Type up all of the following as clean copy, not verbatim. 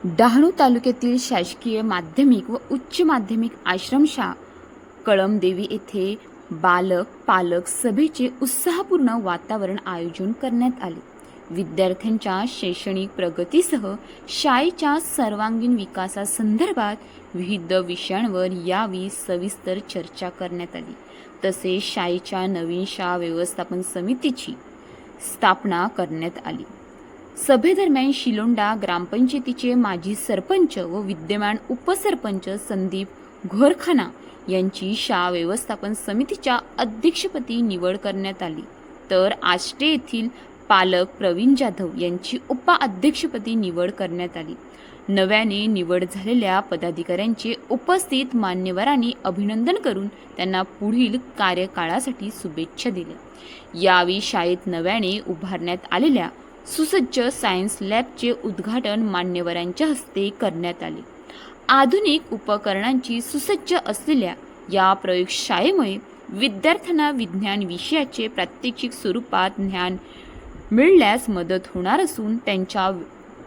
डहाणू तालुक्यातील शासकीय माध्यमिक व उच्च माध्यमिक आश्रमशाळा कळमदेवी येथे बालक पालक सभेचे उत्साहपूर्ण वातावरण आयोजन करण्यात आले. विद्यार्थ्यांच्या शैक्षणिक प्रगतीसह शाळेच्या सर्वांगीण विकासासंदर्भात विविध विषयांवर यावेळी सविस्तर चर्चा करण्यात आली. तसेच शाळेच्या नवीन शाळा व्यवस्थापन समितीची स्थापना करण्यात आली. सभेदरम्यान शिलोंडा ग्रामपंचायतीचे माजी सरपंच व विद्यमान उपसरपंच संदीप घोरखाना यांची शाळा व्यवस्थापन समितीच्या अध्यक्षपदी निवड करण्यात आली, तर आष्टे येथील पालक प्रवीण जाधव यांची उपाध्यक्षपदी निवड करण्यात आली. नव्याने निवड झालेल्या पदाधिकाऱ्यांचे उपस्थित मान्यवरांनी अभिनंदन करून त्यांना पुढील कार्यकाळासाठी शुभेच्छा दिल्या. यावेळी शाळेत नव्याने उभारण्यात आलेल्या सुसज्ज सायन्स लॅबचे उद्घाटन मान्यवरांच्या हस्ते करण्यात आले. आधुनिक उपकरणांची सुसज्ज असलेल्या या प्रयोगशाळेमुळे विद्यार्थ्यांना विज्ञान विषयाचे प्रात्यक्षिक स्वरूपात ज्ञान मिळण्यास मदत होणार असून त्यांच्या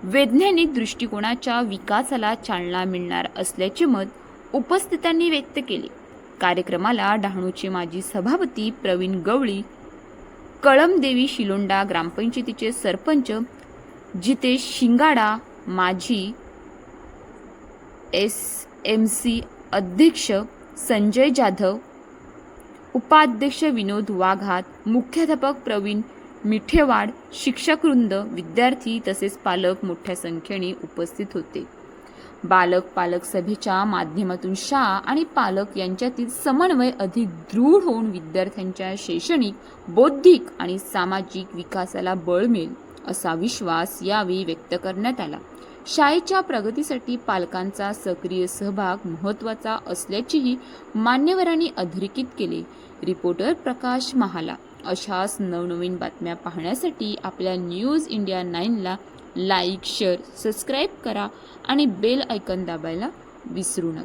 वैज्ञानिक दृष्टिकोनाच्या विकासाला चालना मिळणार असल्याचे मत उपस्थितांनी व्यक्त केले. कार्यक्रमाला डहाणूचे माजी सभापती प्रवीण गवळी, कळमदेवी शिलोंडा ग्रामपंचायतीचे सरपंच जितेश शिंगाडा, माजी SMC अध्यक्ष संजय जाधव, उपाध्यक्ष विनोद वाघात, मुख्याध्यापक प्रवीण मिठेवाड, शिक्षकवृंद, विद्यार्थी तसेच पालक मोठ्या संख्येने उपस्थित होते. बालक पालक सभेच्या माध्यमातून शाळा आणि पालक यांच्यातील समन्वय अधिक दृढ होऊन विद्यार्थ्यांच्या शैक्षणिक, बौद्धिक आणि सामाजिक विकासाला बळ मिळेल असा विश्वास यावेळी व्यक्त करण्यात आला. शाळेच्या प्रगतीसाठी पालकांचा सक्रिय सहभाग महत्त्वाचा असल्याचेही मान्यवरांनी अधोरेखित केले. रिपोर्टर प्रकाश महाला. अशाच नवनवीन बातम्या पाहण्यासाठी आपल्या न्यूज इंडिया 9ला लाईक, शेअर, सबस्क्राईब करा आणि बेल आयकॉन दाबायला विसरू नका.